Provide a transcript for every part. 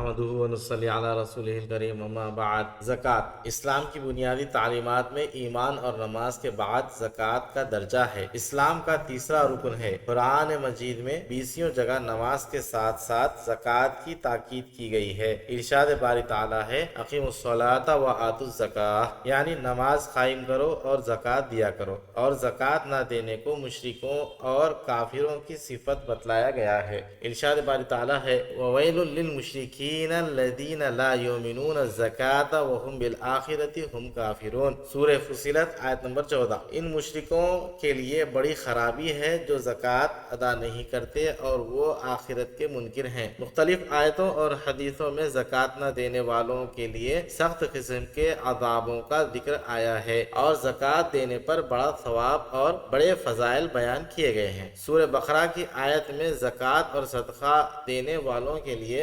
نحمده ونصلي على رسوله الكريم اما بعد۔ زکوٰۃ اسلام کی بنیادی تعلیمات میں ایمان اور نماز کے بعد زکوٰۃ کا درجہ ہے۔ اسلام کا تیسرا رکن ہے۔ قرآن مجید میں 20 جگہ نماز کے ساتھ ساتھ زکوٰۃ کی تاکید کی گئی ہے۔ ارشاد باری تعالیٰ ہے اقیموا الصلاۃ وآتوا الزکاۃ، یعنی نماز قائم کرو اور زکوٰۃ دیا کرو، اور زکوٰۃ نہ دینے کو مشرکوں اور کافروں کی صفت بتلایا گیا ہے۔ ارشاد باری تعالیٰ ہے وَوَيْلٌ لِّلْمُشْرِكِينَ الَّذِينَ لَا يُؤْمِنُونَ الزَّكَاةَ وَهُمْ بِالْآخِرَةِ هُمْ کافرون۔ سورہ فصلت آیت نمبر 14۔ ان مشرکوں کے لیے بڑی خرابی ہے جو زکوٰۃ ادا نہیں کرتے اور وہ آخرت کے منکر ہیں۔ مختلف آیتوں اور حدیثوں میں زکوٰۃ نہ دینے والوں کے لیے سخت قسم کے عذابوں کا ذکر آیا ہے اور زکوٰۃ دینے پر بڑا ثواب اور بڑے فضائل بیان کیے گئے ہیں۔ سورہ بقرہ کی آیت میں زکوٰۃ اور صدقہ دینے والوں کے لیے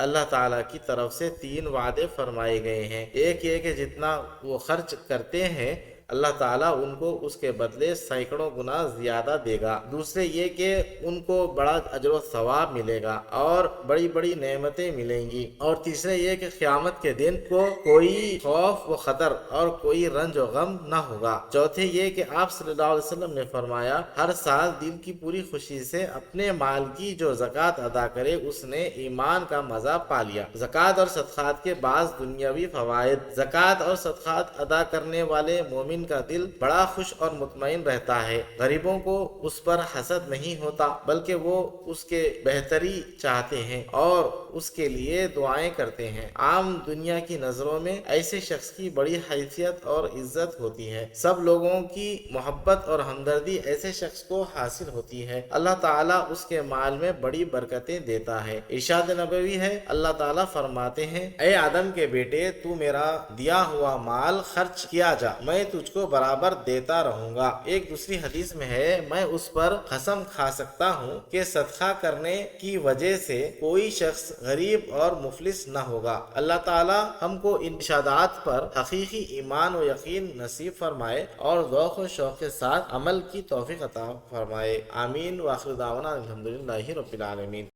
اللہ تعالیٰ کی طرف سے 3 وعدے فرمائے گئے ہیں۔ ایک یہ کہ جتنا وہ خرچ کرتے ہیں اللہ تعالیٰ ان کو اس کے بدلے سینکڑوں گنا زیادہ دے گا۔ دوسرے یہ کہ ان کو بڑا اجر و ثواب ملے گا اور بڑی بڑی نعمتیں ملیں گی۔ اور تیسرے یہ کہ قیامت کے دن کو کوئی خوف و خطر اور کوئی رنج و غم نہ ہوگا۔ چوتھے یہ کہ آپ صلی اللہ علیہ وسلم نے فرمایا ہر سال دل کی پوری خوشی سے اپنے مال کی جو زکوٰۃ ادا کرے اس نے ایمان کا مزہ پا لیا۔ زکوٰۃ اور صدقات کے بعض دنیاوی فوائد۔ زکوٰۃ اور صدقات ادا کرنے والے مومن کا دل بڑا خوش اور مطمئن رہتا ہے۔ غریبوں کو اس پر حسد نہیں ہوتا بلکہ وہ اس کے بہتری چاہتے ہیں اور اس کے لیے دعائیں کرتے ہیں۔ عام دنیا کی نظروں میں ایسے شخص کی بڑی حیثیت اور عزت ہوتی ہے۔ سب لوگوں کی محبت اور ہمدردی ایسے شخص کو حاصل ہوتی ہے۔ اللہ تعالیٰ اس کے مال میں بڑی برکتیں دیتا ہے۔ ارشاد نبوی ہے اللہ تعالیٰ فرماتے ہیں اے آدم کے بیٹے تو میرا دیا ہوا مال خرچ کیا جا، میں تجھ کو برابر دیتا رہوں گا۔ ایک دوسری حدیث میں ہے میں اس پر قسم کھا سکتا ہوں کہ صدقہ کرنے کی وجہ سے کوئی شخص غریب اور مفلس نہ ہوگا۔ اللہ تعالی ہم کو ان ارشادات پر حقیقی ایمان و یقین نصیب فرمائے اور ذوق و شوق کے ساتھ عمل کی توفیق عطا فرمائے۔ آمین۔ وآخر دعوانا الحمدللہ رب العالمین۔